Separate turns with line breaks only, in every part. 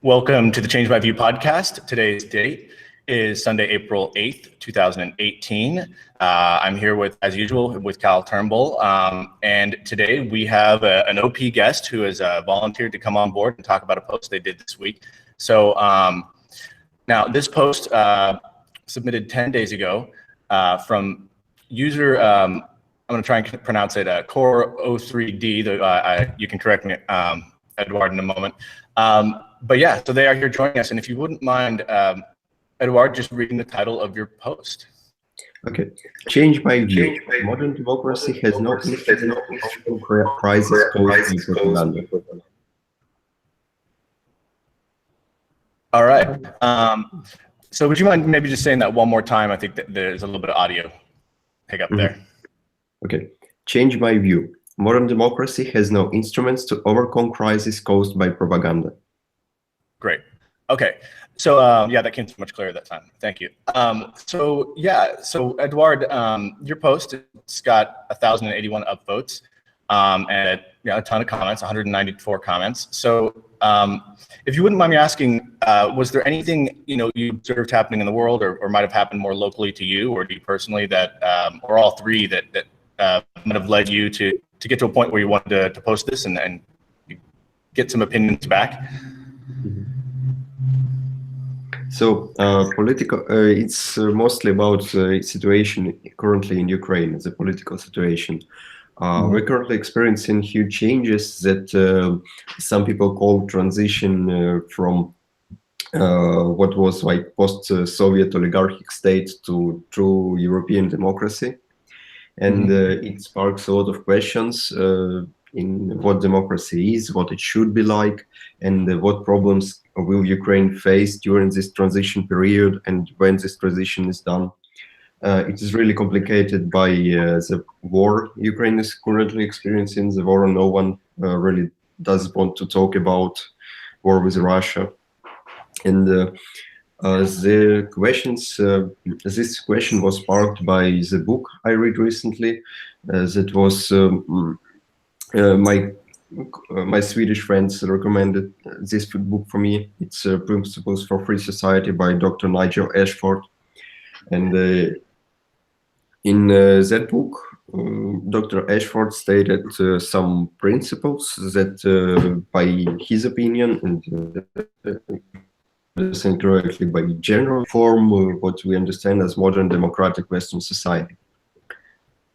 Welcome to the Change My View podcast. Today's date is Sunday, April 8th, 2018. I'm here with, as usual, with Cal Turnbull. And today we have an OP guest who has volunteered to come on board and talk about a post they did this week. So now this post submitted 10 days ago from user, I'm going to try and pronounce it, Core03D. You can correct me, Edward, in a moment. But yeah, so they are here joining us. And if you wouldn't mind, Edward, just reading the title of your post.
Okay. Change my view. Modern democracy has no crisis caused by propaganda.
All right. So would you mind maybe just saying that one more time? I think that there's a little bit of audio pick up there.
Okay. Change my view. Modern democracy has no instruments to overcome crises caused by propaganda.
Great. Okay. So yeah, that came much clearer that time. Thank you. So Edward, your post, it's got 1,081 upvotes and a ton of comments, 194 comments. So if you wouldn't mind me asking, was there anything you observed happening in the world, or might have happened more locally to you, or to you personally, that or all three that might have led you to get to a point where you wanted to post this and get some opinions back?
So it's mostly about the situation currently in Ukraine, the political situation. We're currently experiencing huge changes that some people call transition from what was like post-Soviet oligarchic state to true European democracy. And it sparks a lot of questions in what democracy is, what it should be like, and what problems will Ukraine face during this transition period and when this transition is done. It is really complicated by the war Ukraine is currently experiencing, the war no one really does want to talk about, war with Russia. And the questions, this question was sparked by the book I read recently. That was my Swedish friends recommended this book for me. It's Principles for Free Society by Dr. Nigel Ashford. And in that book, Dr. Ashford stated some principles that, by his opinion, and correctly by general form, what we understand as modern democratic Western society.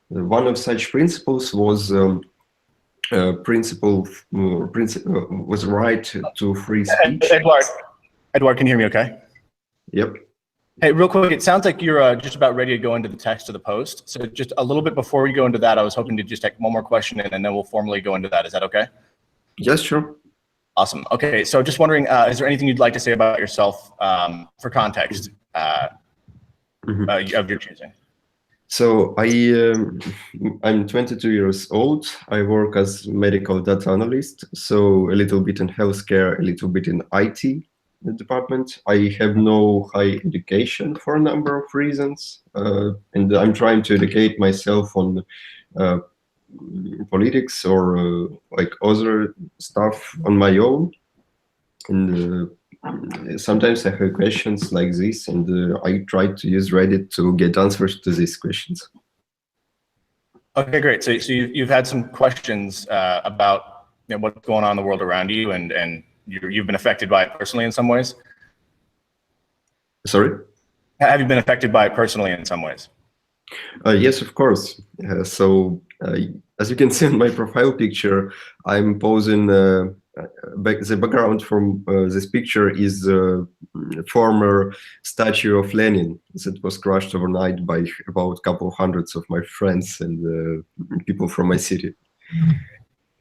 One of such principles was was right to free speech.
Edward, can you hear me okay?
Yep.
Hey, real quick, it sounds like you're just about ready to go into the text of the post. So just a little bit before we go into that, I was hoping to just take one more question and then we'll formally go into that. Is that okay?
Yes, sure.
Awesome. Okay, so just wondering, is there anything you'd like to say about yourself for context of your choosing?
So I'm 22 years old. I work as medical data analyst, so a little bit in healthcare, a little bit in IT department. I have no high education for a number of reasons, and I'm trying to educate myself on politics or like other stuff on my own. And sometimes I have questions like this, and I try to use Reddit to get answers to these questions.
Okay, great. So you've had some questions about what's going on in the world around you, and you've been affected by it personally in some ways?
Sorry?
Have you been affected by it personally in some ways?
Yes, of course. As you can see in my profile picture, I'm posing the background from this picture is a former statue of Lenin that was crushed overnight by about a couple of hundreds of my friends and people from my city.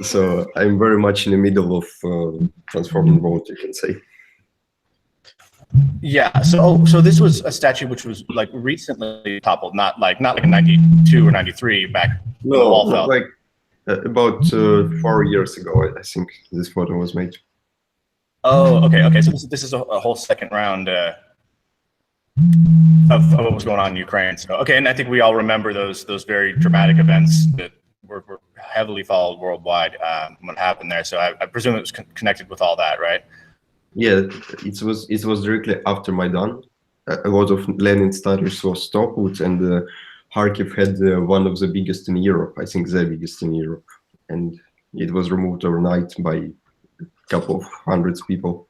So I'm very much in the middle of transforming world, you can say.
Yeah. So this was a statue which was like recently toppled, not like in '92 or '93 back.
No, the wall fell. Like about 4 years ago, I think this photo was made.
Oh, okay. So this is a whole second round of what was going on in Ukraine. So okay, and I think we all remember those very dramatic events that were heavily followed worldwide. What happened there? So I presume it was connected with all that, right?
Yeah, it was directly after Maidan. A lot of Lenin studies was stopped, and Kharkiv had one of the biggest in Europe. I think the biggest in Europe, and it was removed overnight by a couple of hundreds people.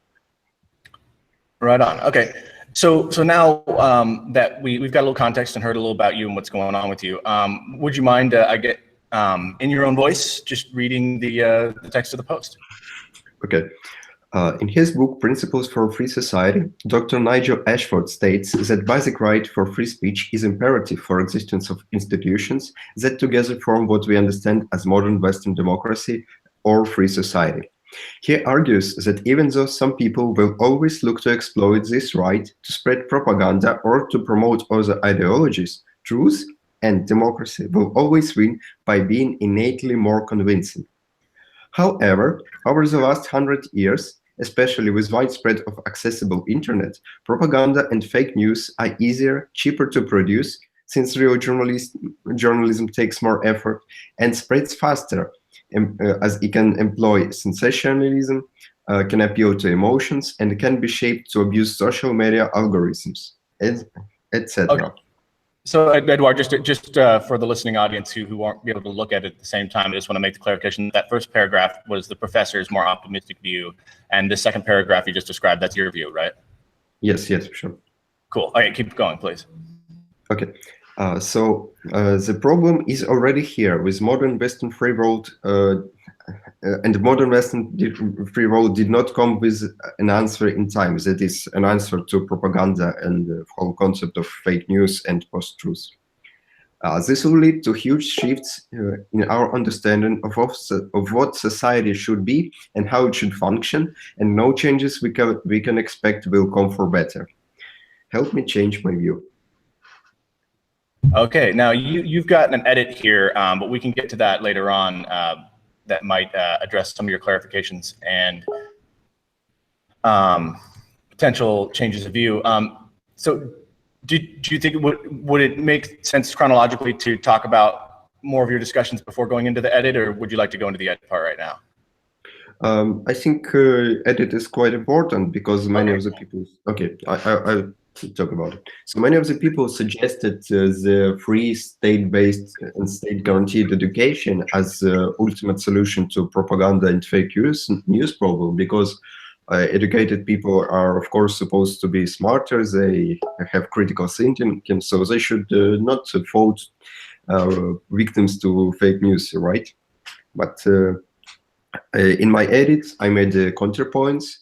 Right on. Okay. So now that we've got a little context and heard a little about you and what's going on with you, would you mind, in your own voice, just reading the text of the post?
Okay. In his book, Principles for a Free Society, Dr. Nigel Ashford states that basic right for free speech is imperative for existence of institutions that together form what we understand as modern Western democracy or free society. He argues that even though some people will always look to exploit this right to spread propaganda or to promote other ideologies, truth and democracy will always win by being innately more convincing. However, over the last 100 years, especially with widespread of accessible internet, propaganda and fake news are easier, cheaper to produce, since real journalism takes more effort and spreads faster, as it can employ sensationalism, can appeal to emotions, and can be shaped to abuse social media algorithms, etc.
Okay. So Edward, just for the listening audience who won't be able to look at it at the same time, I just want to make the clarification that first paragraph was the professor's more optimistic view, and the second paragraph you just described, that's your view, right?
Yes, sure.
Cool. All right, keep going, please.
Okay. So the problem is already here with modern Western free world, and modern Western free world did not come with an answer in time. That is an answer to propaganda and the whole concept of fake news and post-truth. This will lead to huge shifts in our understanding of what society should be and how it should function, and no changes we can expect will come for better. Help me change my view.
Okay, now you've got an edit here, but we can get to that later on. That might address some of your clarifications and potential changes of view. So do you think would it make sense chronologically to talk about more of your discussions before going into the edit, or would you like to go into the edit part right now?
I think edit is quite important because many of the people. Okay, I'll talk about it. So many of the people suggested the free state-based and state-guaranteed education as the ultimate solution to propaganda and fake news problem, because educated people are, of course, supposed to be smarter. They have critical thinking, so they should not fall victims to fake news, right? But in my edit, I made counterpoints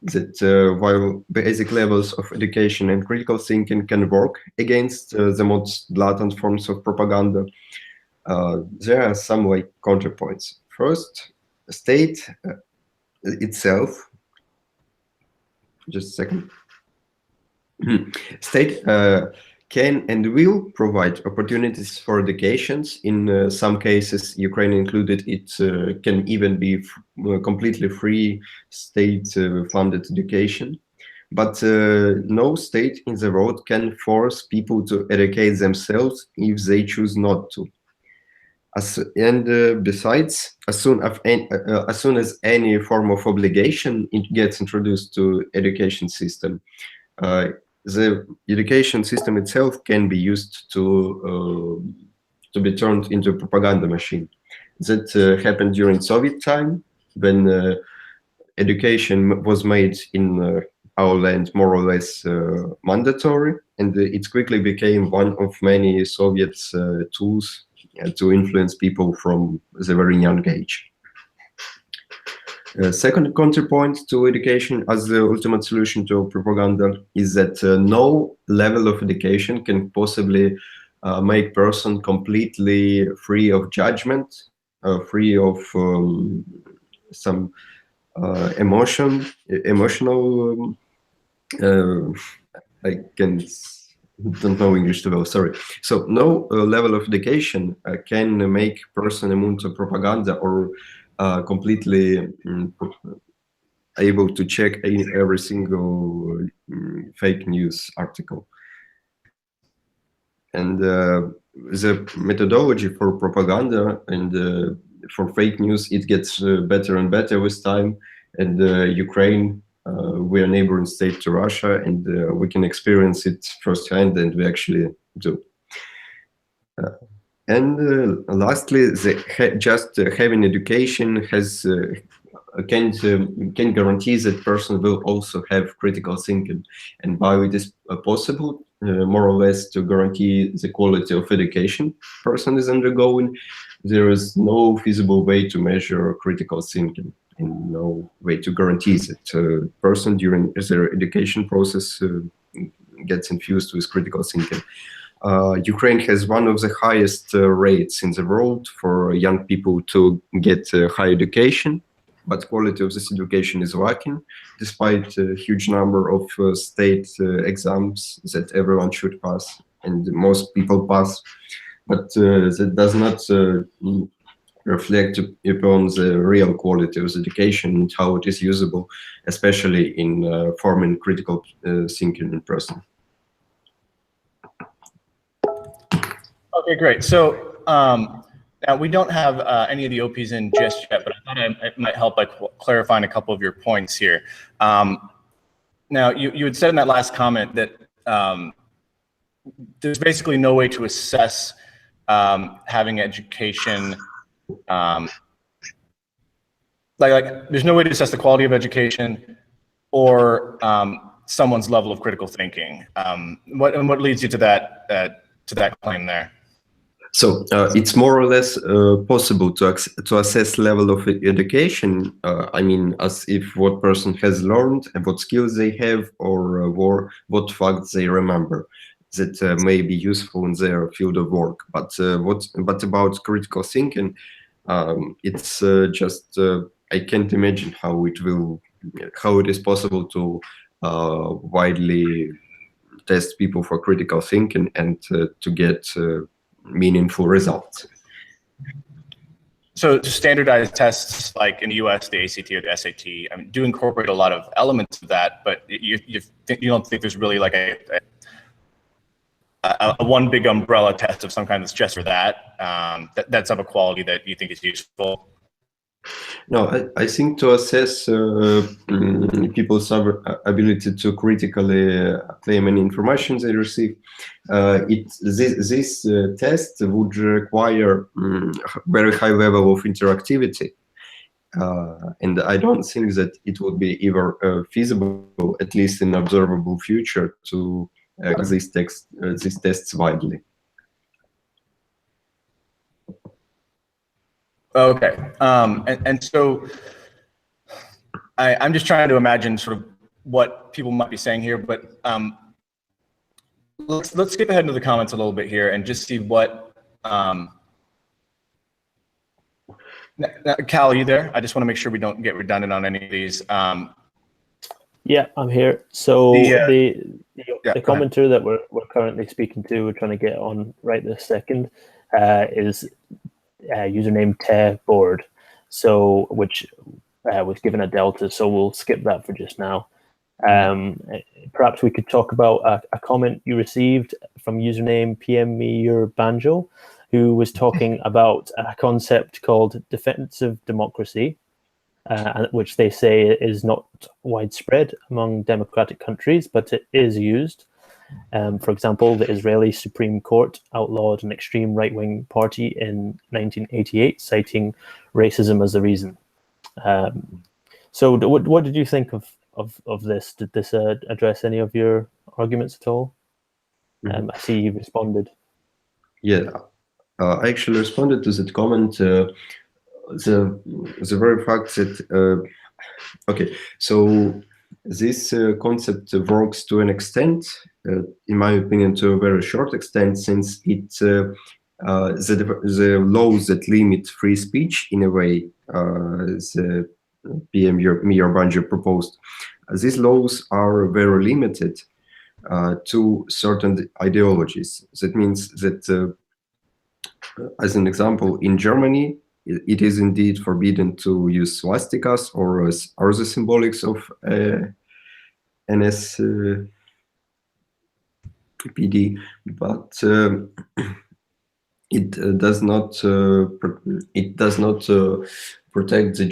that while basic levels of education and critical thinking can work against the most blatant forms of propaganda, there are some like counterpoints. First, state itself. Just a second. State can and will provide opportunities for educations. In some cases, Ukraine included, it can even be completely free state-funded education. But no state in the world can force people to educate themselves if they choose not to. Besides, as soon as any form of obligation gets introduced to education system, the education system itself can be used to be turned into a propaganda machine. That happened during Soviet time, when education was made in our land more or less mandatory, and it quickly became one of many Soviet tools to influence people from the very young age. Second counterpoint to education as the ultimate solution to propaganda is that no level of education can possibly make person completely free of judgment, free of some emotional. I don't know English too well. Sorry. So no level of education can make person immune to propaganda or completely able to check every single fake news article. And the methodology for propaganda and for fake news, it gets better and better with time. And Ukraine we are neighboring state to Russia, and we can experience it firsthand, and we actually do. And lastly, just having education has can guarantee that person will also have critical thinking, and how it is possible, more or less, to guarantee the quality of education person is undergoing. There is no feasible way to measure critical thinking, and no way to guarantee that person during their education process gets infused with critical thinking. Ukraine has one of the highest rates in the world for young people to get higher education, but quality of this education is lacking, despite a huge number of state exams that everyone should pass, and most people pass. But that does not reflect upon the real quality of the education and how it is usable, especially in forming critical thinking in person.
Okay, great. So now we don't have any of the OPs in just yet, but I thought it might help by clarifying a couple of your points here. Now, you had said in that last comment that there's basically no way to assess having education, like there's no way to assess the quality of education or someone's level of critical thinking. What leads you to that claim there?
So it's more or less possible to assess level of education. I mean, as if what person has learned and what skills they have, or what facts they remember that may be useful in their field of work. But about critical thinking, it's just I can't imagine how it is possible to widely test people for critical thinking and to get meaningful results.
So standardized tests like in the US, the ACT or the SAT, I mean, do incorporate a lot of elements of that, but you don't think there's really like a one big umbrella test of some kind that's just for that, that's of a quality that you think is useful?
No, I think to assess people's ability to critically claim any information they receive, this test would require very high level of interactivity. And I don't think that it would be ever feasible, at least in observable future, to these tests widely.
Okay, and so I'm just trying to imagine sort of what people might be saying here, but let's skip ahead into the comments a little bit here and just see what. Cal, are you there? I just want to make sure we don't get redundant on any of these.
Yeah, I'm here. So the commenter that we're currently speaking to, we're trying to get on right this second, is username tehbored, so which was given a delta. So we'll skip that for just now. Perhaps we could talk about a comment you received from username PM me your banjo, who was talking about a concept called defensive democracy, which they say is not widespread among democratic countries, but it is used. For example, the Israeli Supreme Court outlawed an extreme right-wing party in 1988, citing racism as the reason. So what did you think of this? Did this address any of your arguments at all? I see you responded.
Yeah, I actually responded to that comment. The very fact that okay, so this concept works to an extent, in my opinion, to a very short extent, since it the laws that limit free speech in a way, the PM Banjo proposed, these laws are very limited to certain ideologies. That means that, as an example, in Germany, it is indeed forbidden to use swastikas or other symbolics of NSPD, but it does not protect the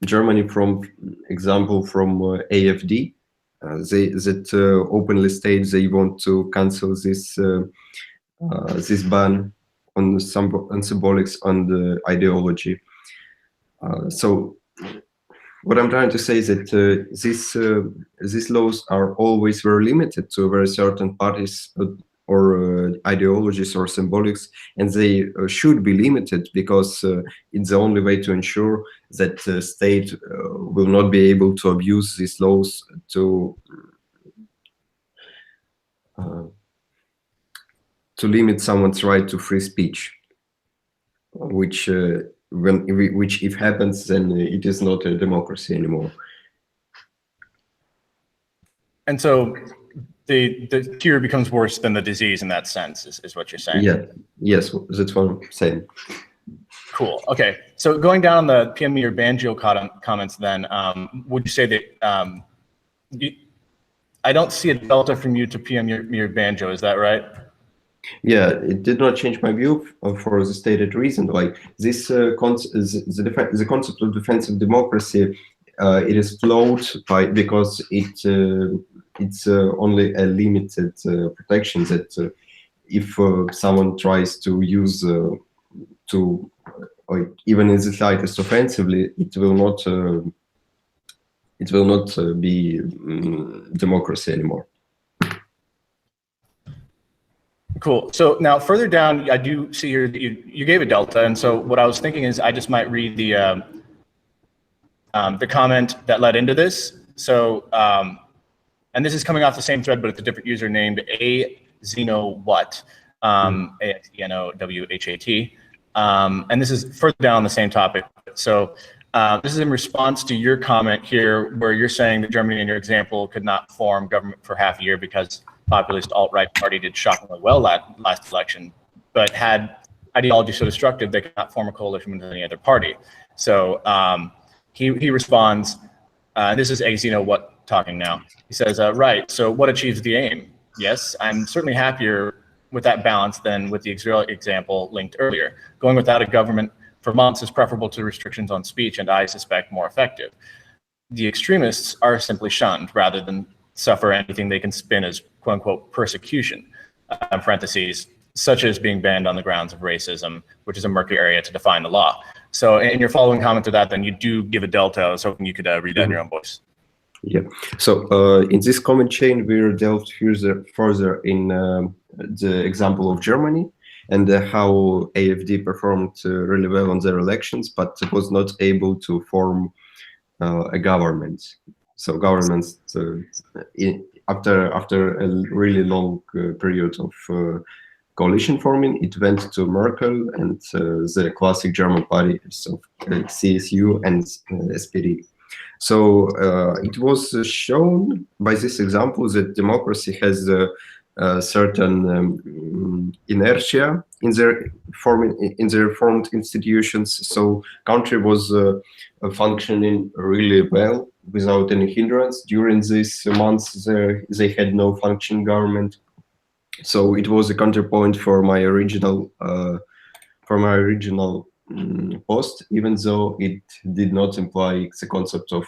Germany from example from AfD. That openly states they want to cancel this this ban on symbolics and ideology. So what I'm trying to say is that these laws are always very limited to very certain parties or ideologies or symbolics, and they should be limited because it's the only way to ensure that the state will not be able to abuse these laws to limit someone's right to free speech, which if happens, then it is not a democracy anymore.
And so the cure becomes worse than the disease in that sense, is what you're saying?
Yeah. Yes, that's what I'm saying.
Cool. Okay. So going down the PM or banjo comments, then, would you say that I don't see a delta from you to PM or banjo? Is that right?
Yeah, it did not change my view for the stated reason. Like this, the concept of defensive democracy, it is flawed because it's only a limited protection that if someone tries to use even in the slightest offensively, it will not be democracy anymore.
Cool. So now further down, I do see here that you gave a delta, and so what I was thinking is I just might read the comment that led into this. So, and this is coming off the same thread, but it's a different user named AZenowWhat, AZenowWhat, and this is further down the same topic. So this is in response to your comment here, where you're saying that Germany, in your example, could not form government for half a year because populist alt-right party did shockingly well last election, but had ideology so destructive they could not form a coalition with any other party. So he responds, this is AZenowWhat talking now. He says, right, so what achieves the aim? Yes, I'm certainly happier with that balance than with the Israeli example linked earlier. Going without a government for months is preferable to restrictions on speech, and I suspect more effective. The extremists are simply shunned rather than suffer anything they can spin as quote unquote persecution, parentheses, such as being banned on the grounds of racism, which is a murky area to define the law. So in your following comment to that, then you do give a delta. I was hoping you could read that in your own voice.
Yeah. So in this comment chain, we delved further in the example of Germany and how AfD performed really well on their elections, but was not able to form a government. So governments, after a really long period of coalition forming, it went to Merkel and the classic German parties of CSU and SPD. So it was shown by this example that democracy has a certain inertia in their formed institutions. So country was functioning really well without any hindrance. During these months, they had no functioning government. So it was a counterpoint for my original post, even though it did not imply the concept of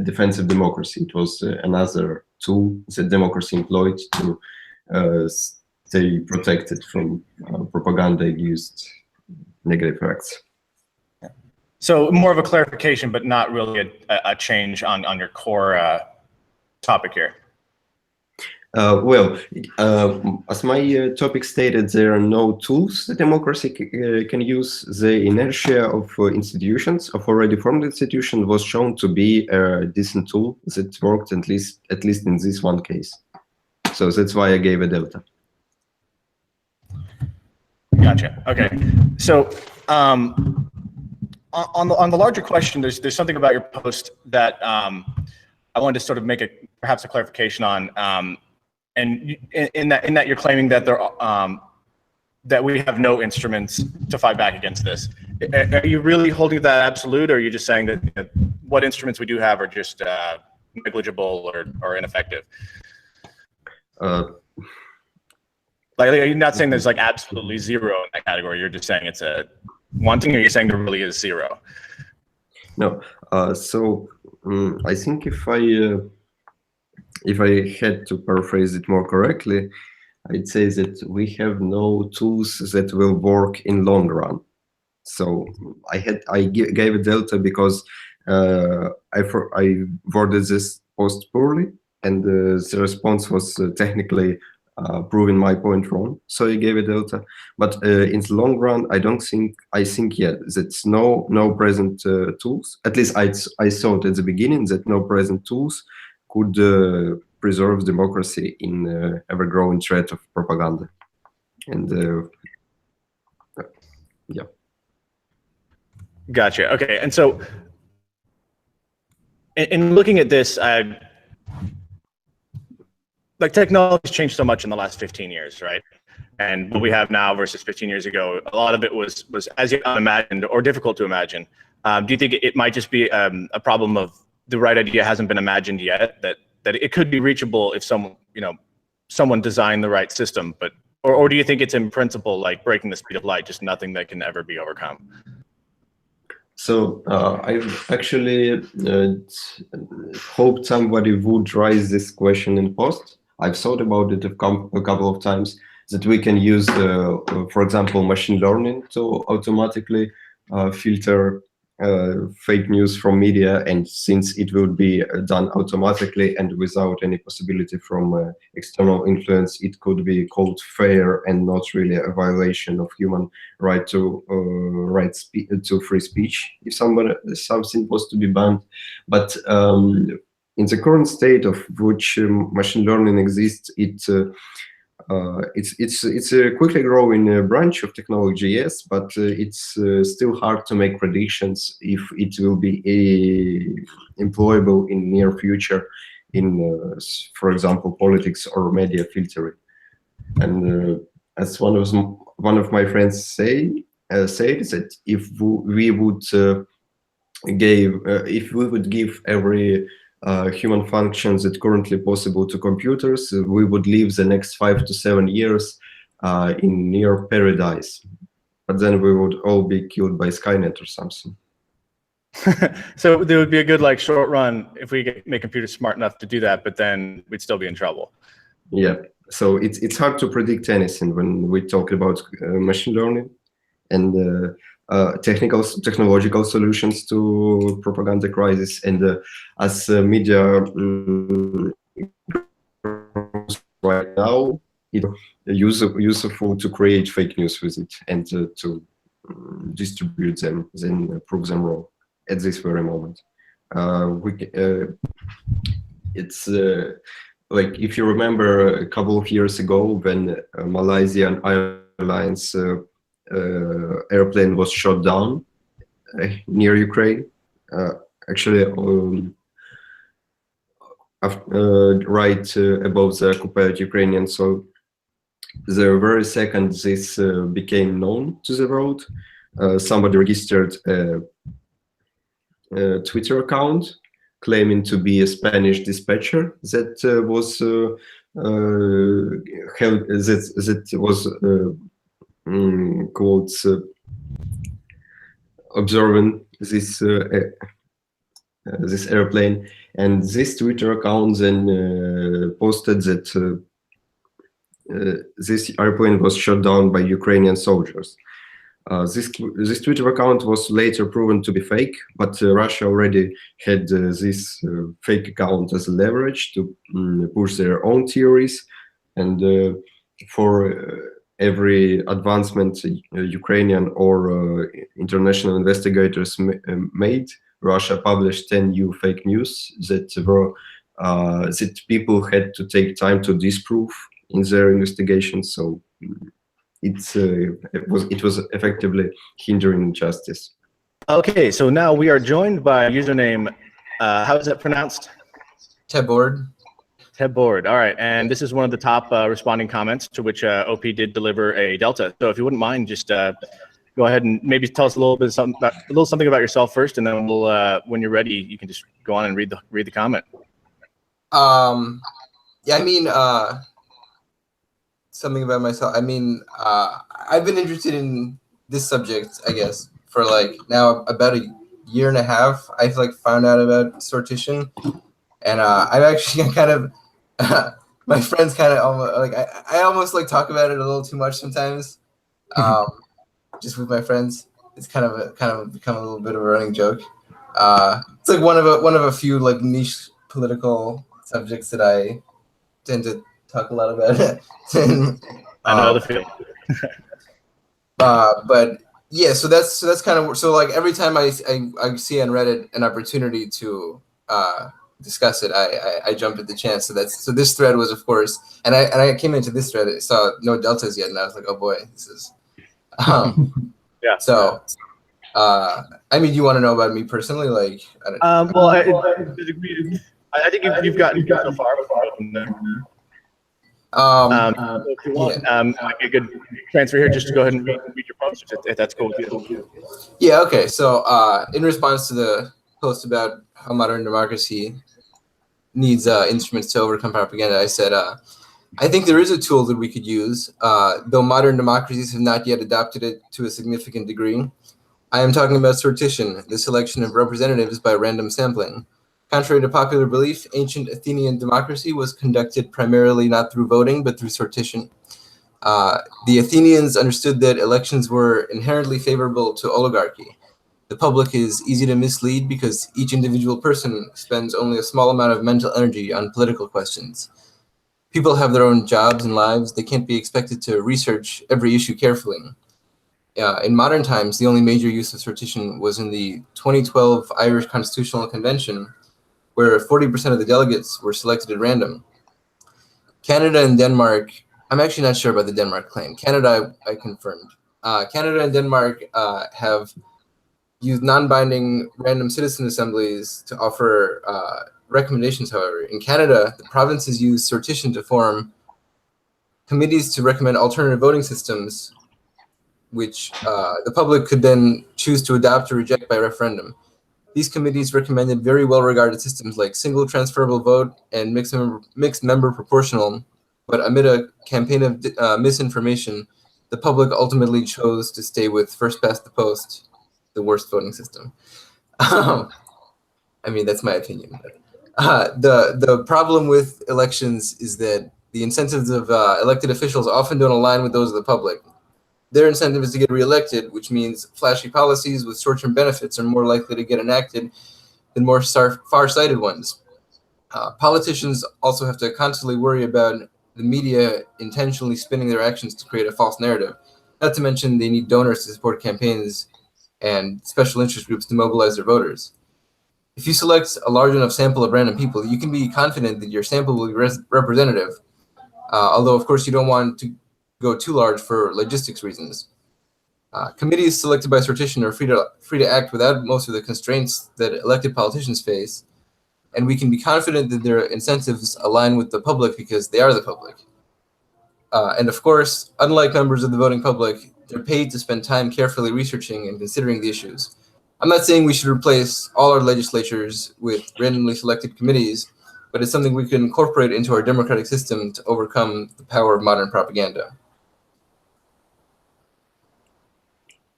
defensive democracy. It was another tool that democracy employed to stay protected from propaganda-induced negative effects.
So more of a clarification, but not really a change on your core topic here.
Well, as my topic stated, there are no tools that democracy can use. The inertia of institutions, of already formed institutions, was shown to be a decent tool that worked at least in this one case. So that's why I gave a delta.
Gotcha. Okay. So on the larger question, there's something about your post that I wanted to sort of make perhaps a clarification on. And in that you're claiming that that we have no instruments to fight back against this. Are you really holding that absolute, or are you just saying that what instruments we do have are just negligible or ineffective? Like you're not saying there's like absolutely zero in that category. You're just saying it's a wanting, or you're saying there really is zero.
No. So I think if I had to paraphrase it more correctly, I'd say that we have no tools that will work in long run. So I gave a delta because I worded this post poorly, and the response was technically proving my point wrong. So I gave a delta. But in the long run, I think yeah, that's no present tools. At least I thought at the beginning that no present tools could preserve democracy in ever-growing threat of propaganda. And yeah.
Gotcha. Okay. And so in looking at this, like technology's changed so much in the last 15 years, right? And what we have now versus 15 years ago, a lot of it was as yet unimagined or difficult to imagine. Do you think it might just be a problem of the right idea hasn't been imagined yet, that it could be reachable if someone designed the right system, but or do you think it's in principle like breaking the speed of light, just nothing that can ever be overcome?
So I've actually hoped somebody would raise this question in post. I've thought about it a couple of times, that we can use, for example, machine learning to automatically filter fake news from media, and since it will be done automatically and without any possibility from external influence, it could be called fair and not really a violation of human right to to free speech if something was to be banned. But in the current state of which machine learning exists, it's a quickly growing branch of technology, yes, but it's still hard to make predictions if it will be employable in near future in, for example, politics or media filtering. And as one of my friends said that if we would give every human functions that currently possible to computers, we would live the next 5 to 7 years in near paradise. But then we would all be killed by Skynet or something.
So there would be a good like short run if we make computers smart enough to do that, but then we'd still be in trouble.
Yeah. So it's hard to predict anything when we talk about machine learning and technological solutions to propaganda crisis, and as media right now, it's useful to create fake news with it and to distribute them, then prove them wrong at this very moment. It's like, if you remember a couple of years ago when Malaysian Airlines airplane was shot down near Ukraine, actually right above the occupied Ukrainian. So the very second this became known to the world, somebody registered a Twitter account claiming to be a Spanish dispatcher that was quotes observing this this airplane, and this Twitter account then posted that this airplane was shot down by Ukrainian soldiers. This Twitter account was later proven to be fake, but Russia already had this fake account as a leverage to push their own theories, and for every advancement Ukrainian or international investigators made, Russia published 10 new fake news that were that people had to take time to disprove in their investigation. So it was effectively hindering justice.
Okay, so now we are joined by username, how is that pronounced?
Tehbored.
Tehbored. All right, and this is one of the top responding comments to which OP did deliver a delta. So if you wouldn't mind, just go ahead and maybe tell us a little something about yourself first, and then we'll, when you're ready, you can just go on and read the comment.
Yeah, I mean, something about myself. I mean, I've been interested in this subject, I guess, for like now about a year and a half. I've like found out about sortition, and I've actually kind of my friends kind of almost like I almost like talk about it a little too much sometimes. Just with my friends, it's kind of become a little bit of a running joke. It's like one of a few like niche political subjects that I tend to talk a lot about.
I know the feeling.
But yeah, so that's kind of so like every time I see on Reddit an opportunity to discuss it, I jump at the chance. So this thread was, of course, and I came into this thread, saw no deltas yet, and I was like, oh boy, this is
yeah.
So I mean, you want to know about me personally, like I don't know.
Well, I think you've gotten so far. If you want, might be a good transfer here just to go ahead and read your post if that's cool with you.
Yeah. Okay. So in response to the post about how modern democracy needs instruments to overcome propaganda, I said, I think there is a tool that we could use, though modern democracies have not yet adopted it to a significant degree. I am talking about sortition, the selection of representatives by random sampling. Contrary to popular belief, ancient Athenian democracy was conducted primarily not through voting, but through sortition. The Athenians understood that elections were inherently favorable to oligarchy. The public is easy to mislead because each individual person spends only a small amount of mental energy on political questions. People have their own jobs and lives. They can't be expected to research every issue carefully. In modern times, the only major use of sortition was in the 2012 Irish Constitutional Convention, where 40% of the delegates were selected at random. Canada and Denmark, I'm actually not sure about the Denmark claim. Canada, I confirmed. Canada and Denmark have used non-binding random citizen assemblies to offer recommendations, however. In Canada, the provinces use sortition to form committees to recommend alternative voting systems, which the public could then choose to adopt or reject by referendum. These committees recommended very well-regarded systems like single transferable vote and mixed member proportional, but amid a campaign of misinformation, the public ultimately chose to stay with first past the post, the worst voting system. I mean, that's my opinion. The problem with elections is that the incentives of elected officials often don't align with those of the public. Their incentive is to get reelected, which means flashy policies with short-term benefits are more likely to get enacted than more far-sighted ones. Politicians also have to constantly worry about the media intentionally spinning their actions to create a false narrative. Not to mention they need donors to support campaigns and special interest groups to mobilize their voters. If you select a large enough sample of random people, you can be confident that your sample will be representative, although of course you don't want to go too large for logistics reasons. Committees selected by sortition are free to act without most of the constraints that elected politicians face, and we can be confident that their incentives align with the public because they are the public. And of course, unlike members of the voting public, they're paid to spend time carefully researching and considering the issues. I'm not saying we should replace all our legislatures with randomly selected committees, but it's something we can incorporate into our democratic system to overcome the power of modern propaganda.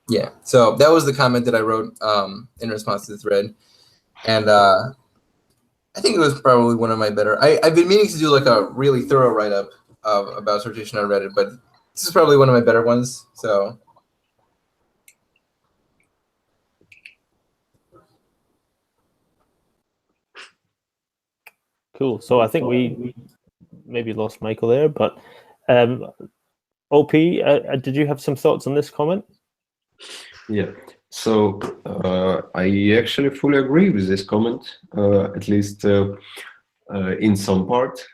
Yeah, so that was the comment that I wrote in response to the thread. And I think it was probably one of my better. I've been meaning to do like a really thorough write-up about sortition on Reddit, but this is probably one of my better ones. So.
Cool. So I think we maybe lost Michael there, but OP, did you have some thoughts on this comment?
Yeah. So I actually fully agree with this comment, at least in some part.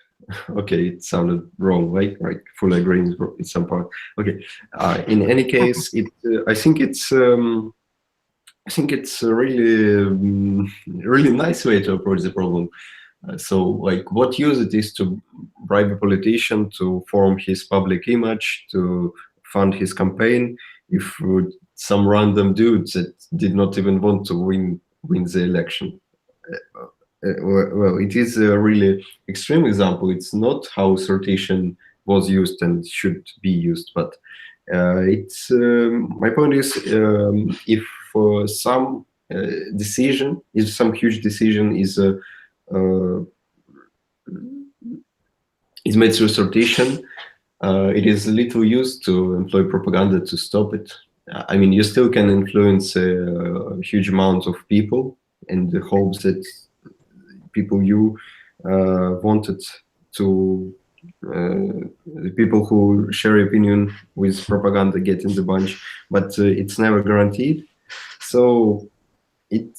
Okay, it sounded wrong, right? Right. Fully agree in some part. Okay. In any case, I think it's a really nice way to approach the problem. So, like, what use it is to bribe a politician to form his public image, to fund his campaign, if some random dudes that did not even want to win the election. Well, it is a really extreme example. It's not how sortition was used and should be used. But it's my point is, if some decision, if some huge decision is made through sortition, it is little use to employ propaganda to stop it. I mean, you still can influence a huge amount of people in the hopes that people you wanted to, the people who share your opinion with propaganda get in the bunch, but it's never guaranteed. So it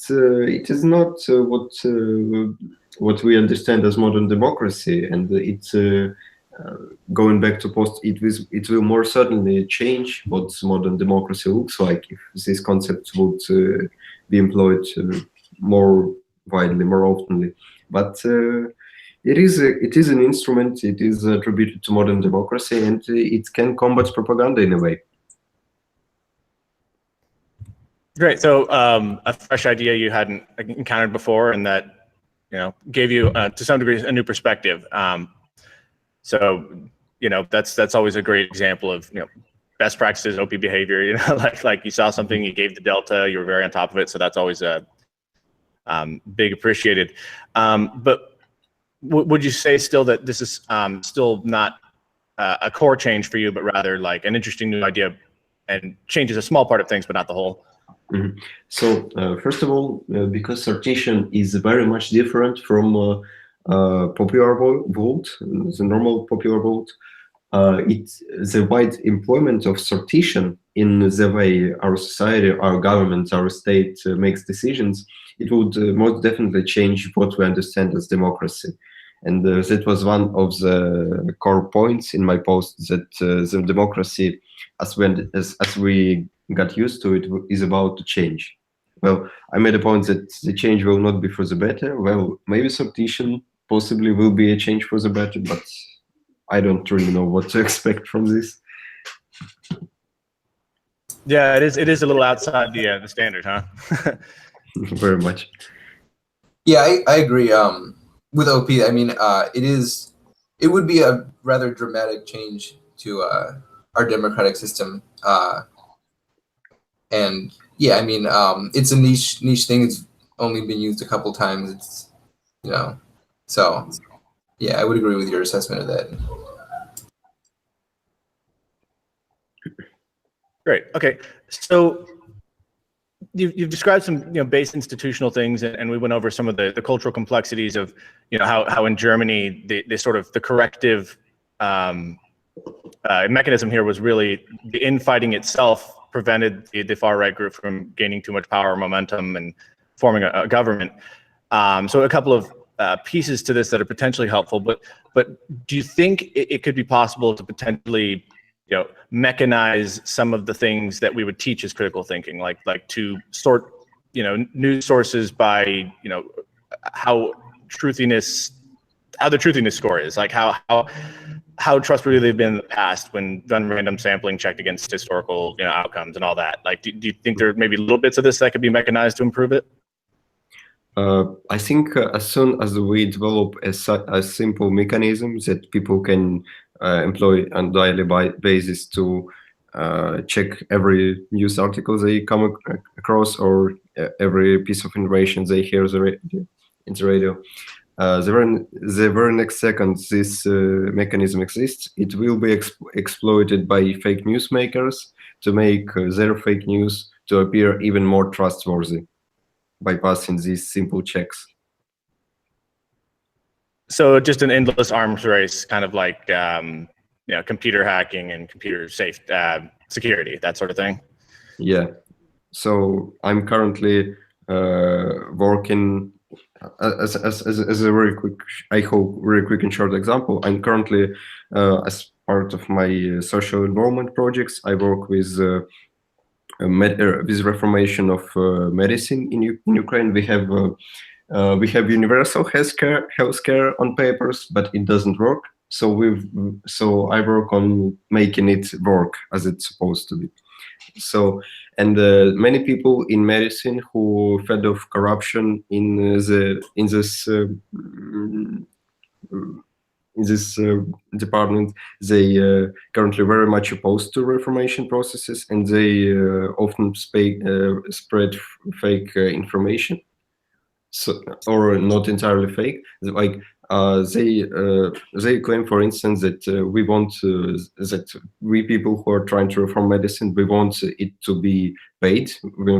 is not what we understand as modern democracy, and it's going back to it will more certainly change what modern democracy looks like if this concept would be employed more widely, more oftenly. But it is an instrument. It is attributed to modern democracy, and it can combat propaganda in a way.
Great. So a fresh idea you hadn't encountered before, and that gave you to some degree a new perspective. So that's always a great example of best practices, OP behavior. Like you saw something, you gave the delta, you were very on top of it. So that's always a big appreciated. But would you say still that this is still not a core change for you, but rather like an interesting new idea, and changes a small part of things, but not the whole?
Mm-hmm. So first of all, because sortition is very much different from popular vote, the normal popular vote, it's the wide employment of sortition in the way our society, our government, our state makes decisions. It would most definitely change what we understand as democracy. And that was one of the core points in my post, that the democracy, as we got used to it, is about to change. Well, I made a point that the change will not be for the better. Well, maybe sortition possibly will be a change for the better, but I don't really know what to expect from this.
Yeah, it is a little outside the standard, huh?
Very much.
Yeah, I agree. With OP, I mean, it would be a rather dramatic change to our democratic system. And yeah, I mean, it's a niche thing. It's only been used a couple times. It's so yeah, I would agree with your assessment of that.
Great. Okay, so you've described some base institutional things, and we went over some of the cultural complexities of how in Germany the sort of the corrective mechanism here was really the infighting itself prevented the far right group from gaining too much power or momentum and forming a government. So a couple of pieces to this that are potentially helpful, but do you think it could be possible to potentially mechanize some of the things that we would teach as critical thinking, like to sort news sources by how the truthiness score is, like how trustworthy they've been in the past when done random sampling checked against historical outcomes and all that. Like, do you think there may be little bits of this that could be mechanized to improve it?
I think as soon as we develop a simple mechanism that people can employ on a daily basis to check every news article they come across, or every piece of information they hear in the radio, the very next second this mechanism exists, it will be exploited by fake news makers to make their fake news to appear even more trustworthy by passing these simple checks.
So just an endless arms race, kind of like computer hacking and computer security, that sort of thing. Yeah.
So I'm currently working as a very quick, I hope, very quick and short example. I'm currently, as part of my social involvement projects, I work with reformation of medicine in Ukraine. We have universal healthcare on papers, but it doesn't work. So I work on making it work as it's supposed to be. So, and many people in medicine who fed off corruption in this department, they currently very much opposed to reformation processes, and they often spread fake information. So, or not entirely fake. Like they claim, for instance, that we want that we people who are trying to reform medicine, we want it to be paid. We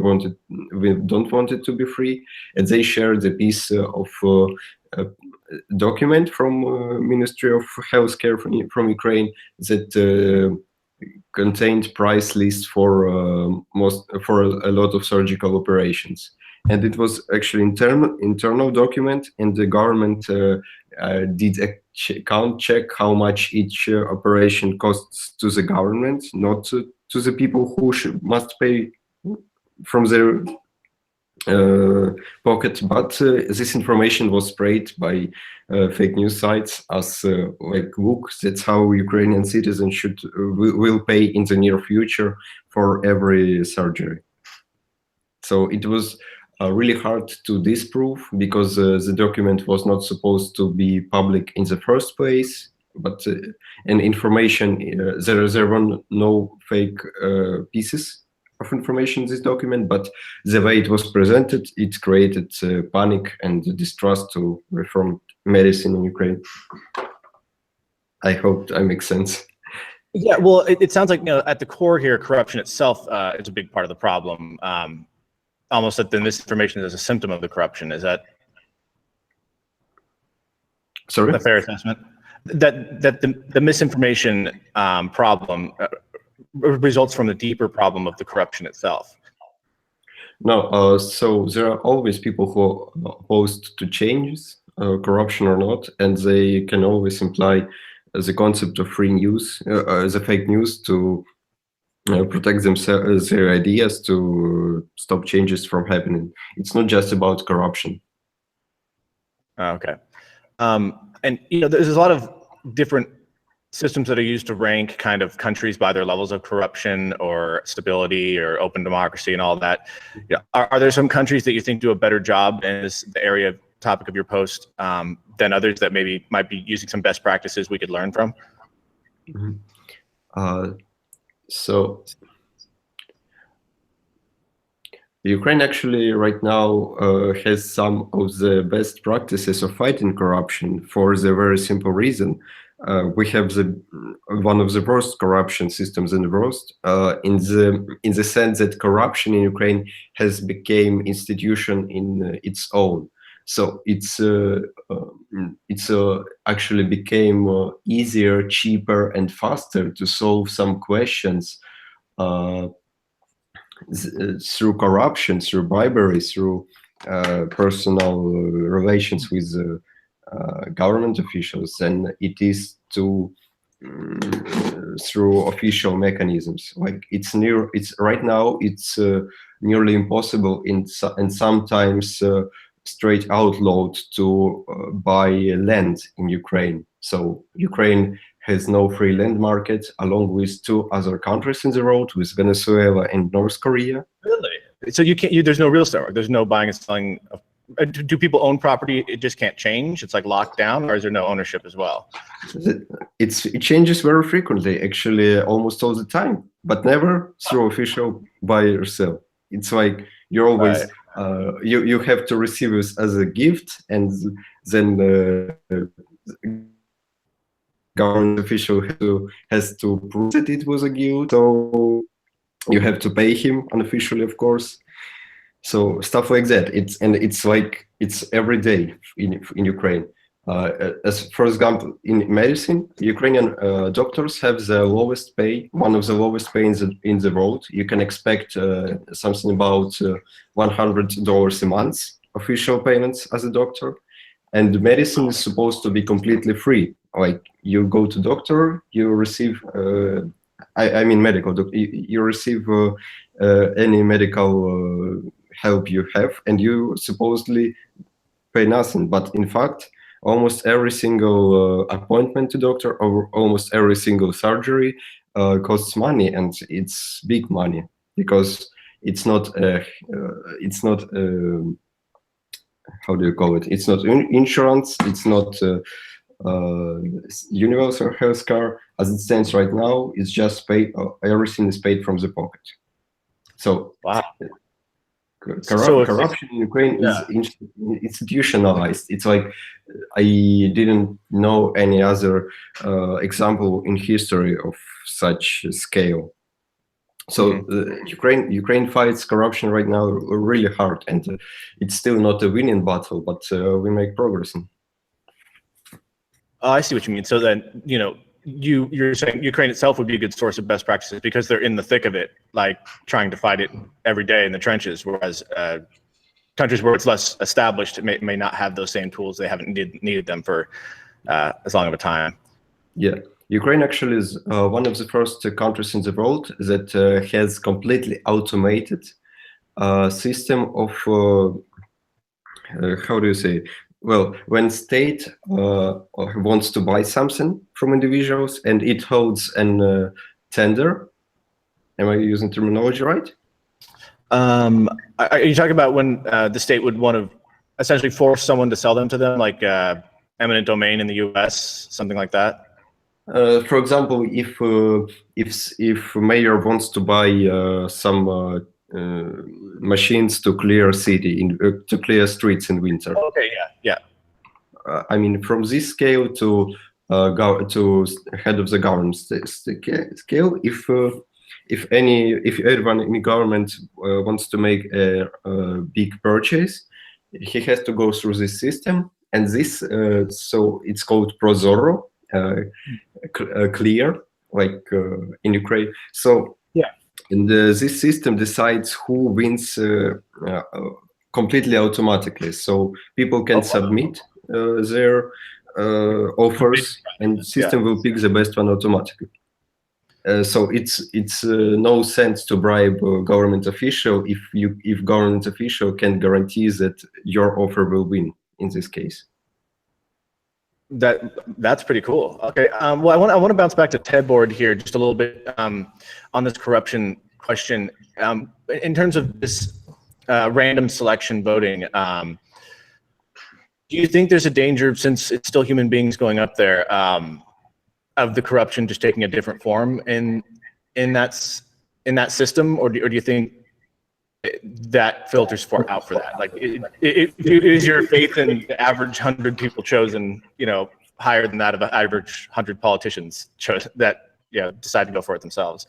don't want it to be free. And they shared a piece of document from Ministry of Healthcare from Ukraine that contained price lists for a lot of surgical operations. And it was actually internal document, and the government did a count check how much each operation costs to the government, not to the people who must pay from their pocket. But this information was sprayed by fake news sites as like, look, that's how Ukrainian citizens will pay in the near future for every surgery. So it was really hard to disprove, because the document was not supposed to be public in the first place. But and information, there were no fake pieces of information in this document, but the way it was presented, it created panic and distrust to reform medicine in Ukraine. I hope I make sense.
Yeah, well, it sounds like, at the core here, corruption itself is a big part of the problem. Almost that the misinformation is a symptom of the corruption. Is that a fair assessment? That the misinformation problem results from the deeper problem of the corruption itself.
No, so there are always people who are opposed to changes, corruption or not, and they can always imply the concept of free news, the fake news, to protect themselves, their ideas, to stop changes from happening. It's not just about corruption.
Okay. And there's a lot of different systems that are used to rank kind of countries by their levels of corruption or stability or open democracy and all that. Are there some countries that you think do a better job in the topic of your post than others that maybe might be using some best practices we could learn from?
Mm-hmm. So Ukraine actually right now has some of the best practices of fighting corruption, for the very simple reason we have one of the worst corruption systems in the world, in the sense that corruption in Ukraine has become institution in its own. So it's actually became easier, cheaper, and faster to solve some questions through corruption, through bribery, through personal relations with government officials, than it is through official mechanisms. Like it's right now it's nearly impossible and sometimes straight outlawed to buy land in Ukraine. So Ukraine has no free land market, along with two other countries in the world, with Venezuela and North Korea.
Really? So you can't. There's no real estate. There's no buying and selling. Do people own property? It just can't change. It's like locked down, or is there no ownership as well?
It changes very frequently, actually, almost all the time, but never through official buy or sell. It's like you're always. Right. You have to receive it as a gift, and then government official has to prove that it was a gift. So you have to pay him unofficially, of course. So stuff like that. It's every day in Ukraine. As for example, in medicine, Ukrainian doctors have the lowest pay, one of the lowest pay in the world. You can expect something about $100 a month official payments as a doctor, and medicine is supposed to be completely free. Like you go to doctor, you receive, I mean medical doctor, you receive any medical help you have, and you supposedly pay nothing. But in fact, almost every single appointment to doctor or almost every single surgery costs money, and it's big money, because it's not how do you call it? It's not insurance. It's not universal healthcare, as it stands right now, is just paid. Everything is paid from the pocket. So,
wow.
Corruption in Ukraine is institutionalized. It's like I didn't know any other example in history of such scale. So Ukraine fights corruption right now really hard, and it's still not a winning battle, but we make progress.
I see what you mean. So then, you're saying Ukraine itself would be a good source of best practices because they're in the thick of it, like trying to fight it every day in the trenches, whereas countries where it's less established may not have those same tools. They haven't needed them for as long of a time.
Yeah, Ukraine actually is one of the first countries in the world that has completely automated system of how do you say? Well, when state wants to buy something from individuals and it holds an tender, am I using terminology right?
Are you talking about when the state would want to essentially force someone to sell them to them, like eminent domain in the U.S., something like that?
For example, if mayor wants to buy some machines to clear a city, to clear streets in winter.
Okay, yeah.
I mean, from this scale to head of the government scale, if everyone in government wants to make a big purchase, he has to go through this system, and this so it's called Prozoro, clear, like in Ukraine. So
yeah,
and this system decides who wins completely automatically. So people can submit their offers, and the system will pick the best one automatically. So it's no sense to bribe a government official if government official can guarantee that your offer will win in this case.
That's pretty cool. Okay, well, I want to bounce back to tehbored here just a little bit on this corruption question. In terms of this random selection voting, do you think there's a danger, since it's still human beings going up there, of the corruption just taking a different form in that system, or do you think that filters out for that? Like, is your faith in the average 100 people chosen, higher than that of an average 100 politicians that decide to go for it themselves?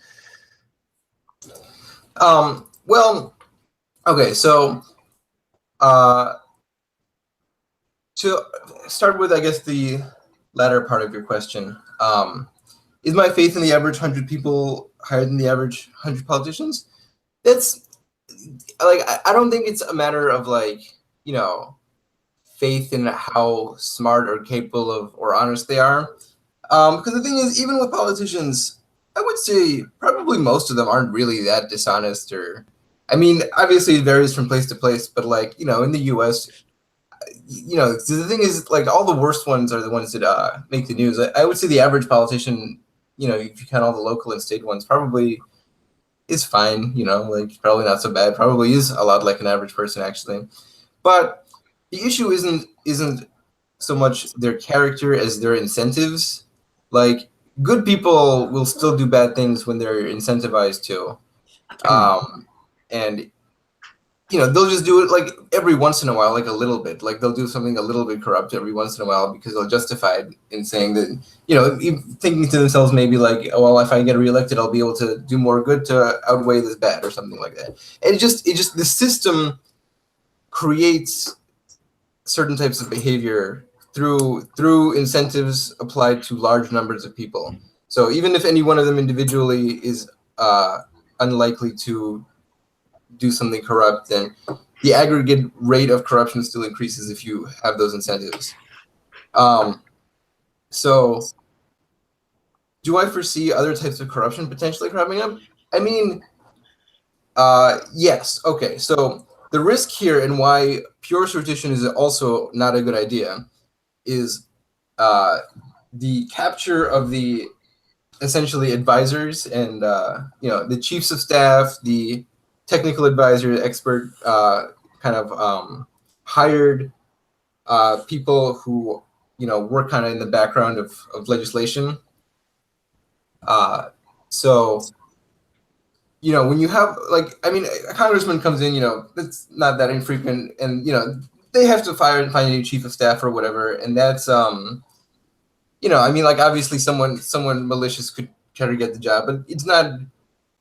Well, okay, so to start with, I guess the latter part of your question, is my faith in the average 100 people higher than the average 100 politicians? That's like, I don't think it's a matter of faith in how smart or capable of or honest they are. Because the thing is, even with politicians, I would say probably most of them aren't really that dishonest, or, I mean, obviously it varies from place to place, but in the US, the thing is, all the worst ones are the ones that make the news. I would say the average politician, if you count all the local and state ones, probably is fine, probably not so bad, probably is a lot like an average person, actually. But the issue isn't so much their character as their incentives. Like, good people will still do bad things when they're incentivized to. And they'll just do it every once in a while, a little bit. They'll do something a little bit corrupt every once in a while because they'll justify it in saying that, thinking to themselves maybe well, if I get reelected, I'll be able to do more good to outweigh this bad or something like that. And it just the system creates certain types of behavior through incentives applied to large numbers of people. So even if any one of them individually is unlikely to do something corrupt, then the aggregate rate of corruption still increases if you have those incentives. So do I foresee other types of corruption potentially cropping up? I mean, yes. Okay, so the risk here, and why pure sortition is also not a good idea, is the capture of the essentially advisors and the chiefs of staff, the technical advisor, expert hired people who work kind of in the background of legislation. So, when you have a congressman comes in, it's not that infrequent, and they have to find a new chief of staff or whatever, and that's obviously someone malicious could try to get the job, but it's not,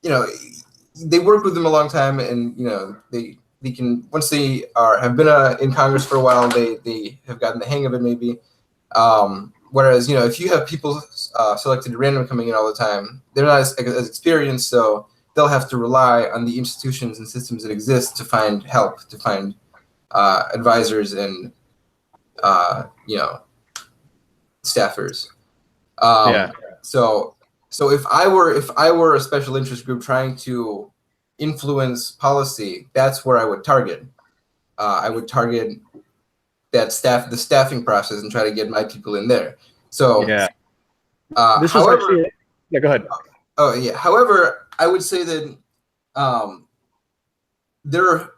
they work with them a long time, and they can, once they have been in Congress for a while, they have gotten the hang of it maybe. Whereas if you have people selected at random coming in all the time, they're not as experienced, so they'll have to rely on the institutions and systems that exist to find help, to find advisors and staffers. So if I were a special interest group trying to influence policy, that's where I would target. I would target the staffing process, and try to get my people in there. So
this was
however,
actually, yeah, go ahead.
Oh yeah. However, I would say that there are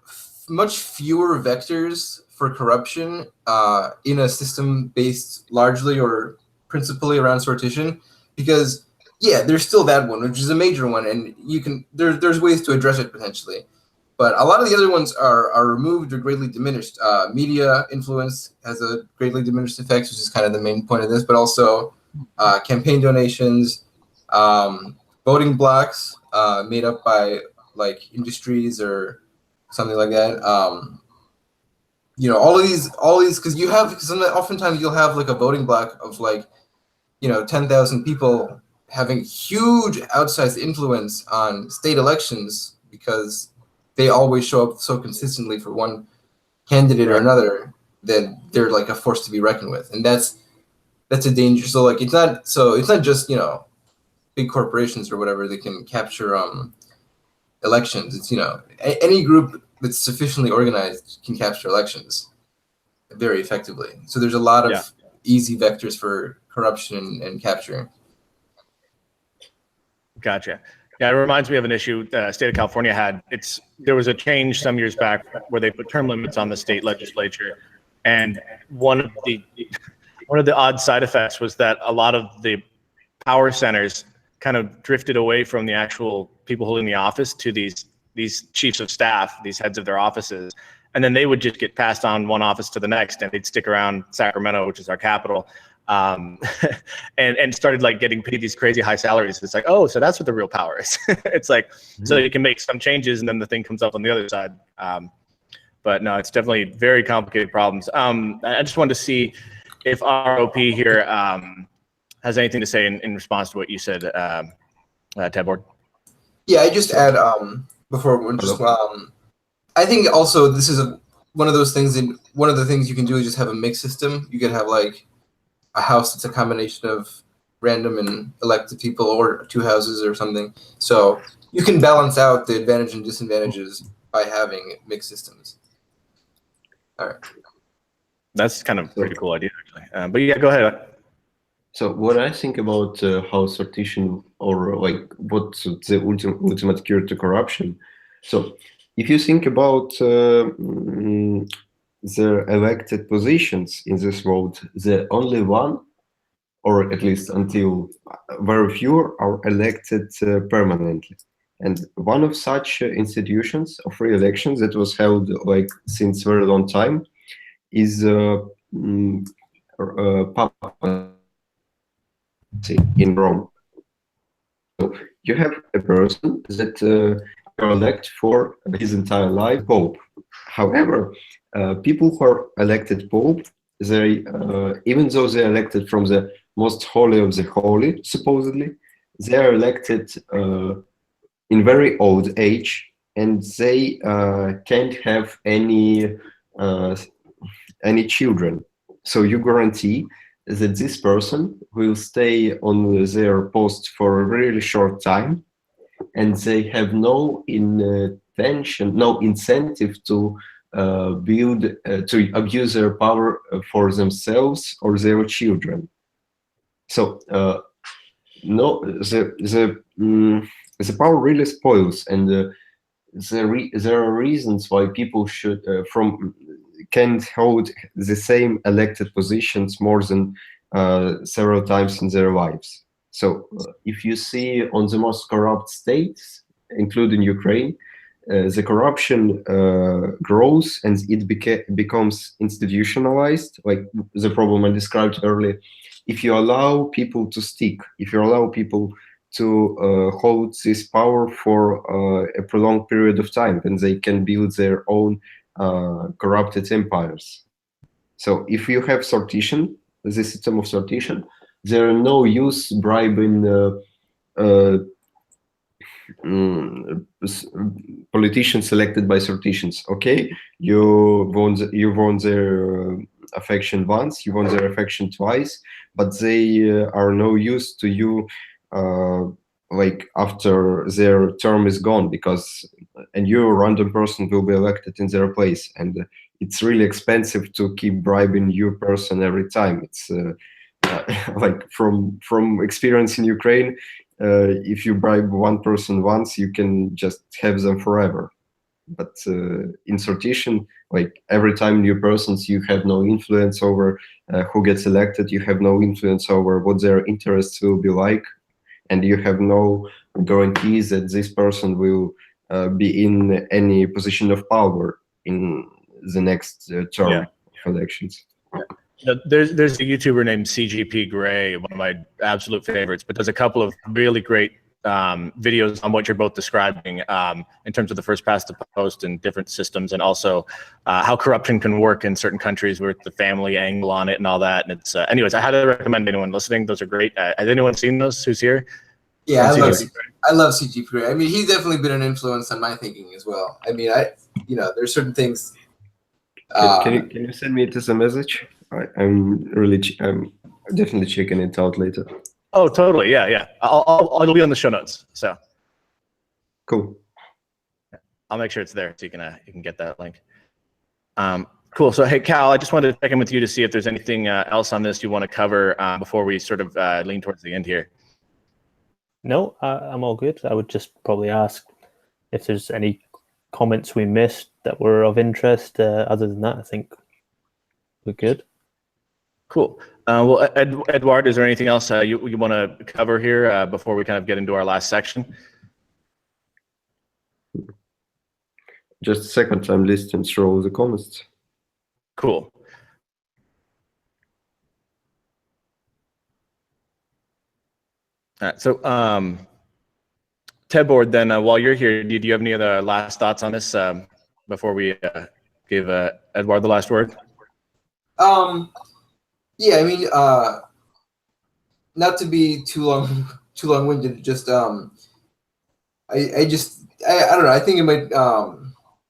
much fewer vectors for corruption in a system based largely or principally around sortition, because there's still that one, which is a major one, and there's ways to address it potentially. But a lot of the other ones are removed or greatly diminished. Media influence has a greatly diminished effect, which is kind of the main point of this, but also campaign donations, voting blocks made up by like industries or something like that. All of these, because oftentimes you'll have like a voting block of 10,000 people having huge outsized influence on state elections because they always show up so consistently for one candidate or another that they're like a force to be reckoned with, and that's a danger. So it's not just big corporations or whatever that can capture elections. It's any group that's sufficiently organized can capture elections very effectively. So there's a lot of easy vectors for corruption and capture.
Gotcha. Yeah, it reminds me of an issue the state of California had. There was a change some years back where they put term limits on the state legislature, and one of the odd side effects was that a lot of the power centers kind of drifted away from the actual people holding the office to these chiefs of staff, these heads of their offices, and then they would just get passed on one office to the next, and they'd stick around Sacramento, which is our capital. And started getting paid these crazy high salaries. It's like, oh, so that's what the real power is. It's like, so you can make some changes and then the thing comes up on the other side. But no, it's definitely very complicated problems. I just wanted to see if ROP here has anything to say in response to what you said, tehbored.
Yeah, I just add before I think also this is one of those things, and one of the things you can do is just have a mixed system. You could have a house that's a combination of random and elected people, or two houses or something. So you can balance out the advantage and disadvantages by having mixed systems. All right.
That's kind of a pretty cool idea, actually. But yeah, go ahead.
So what I think about how sortition, or what's the ultimate cure to corruption. So if you think about the elected positions in this world, the only one, or at least until very few, are elected permanently. And one of such institutions of free elections that was held since very long time is Papa in Rome. So you have a person that you elect for his entire life, Pope. However, people who are elected Pope, they even though they're elected from the most holy of the holy, supposedly, they are elected in very old age, and they can't have any children. So you guarantee that this person will stay on their post for a really short time, and they have no intention, no incentive to to abuse their power for themselves or their children. So the power really spoils, and there are reasons why people should can't hold the same elected positions more than several times in their lives. So if you see on the most corrupt states, including Ukraine, the corruption grows and it becomes institutionalized, like the problem I described earlier. If you allow people to stick, if you allow people to hold this power for a prolonged period of time, then they can build their own corrupted empires. So if you have sortition, the system of sortition, there are no use bribing politicians elected by sortitions. Okay, you won their affection once, you won their affection twice, but they are no use to you like after their term is gone, because a new random person will be elected in their place, and it's really expensive to keep bribing new person every time. It's like from experience in Ukraine, if you bribe one person once, you can just have them forever. But in sortition, like every time new persons, you have no influence over who gets elected. You have no influence over what their interests will be like, and you have no guarantees that this person will be in any position of power in the next term of elections.
There's a YouTuber named CGP Grey, one of my absolute favorites, but does a couple of really great videos on what you're both describing in terms of the first past the post and different systems, and also how corruption can work in certain countries with the family angle on it and all that. And it's anyways, I highly recommend anyone listening. Those are great. Has anyone seen those who's here?
Yeah, I love CGP Grey. I mean, he's definitely been an influence on my thinking as well. I mean, there's certain things.
Can you send me this a message? I'm definitely checking it out later.
Oh, totally. Yeah. It'll be on the show notes. So
cool.
I'll make sure it's there so you can get that link. Cool. So hey, Cal, I just wanted to check in with you to see if there's anything else on this you want to cover before we sort of lean towards the end here.
No, I'm all good. I would just probably ask if there's any comments we missed that were of interest. Other than that, I think we're good.
Cool. Well, Edward, is there anything else you want to cover here before we kind of get into our last section?
Just a second, I'm listening through the comments.
Cool. All right, so tehbored, then while you're here, do you have any other last thoughts on this before we give Edward the last word?
Yeah, I mean, not to be too long-winded, just I don't know. I think it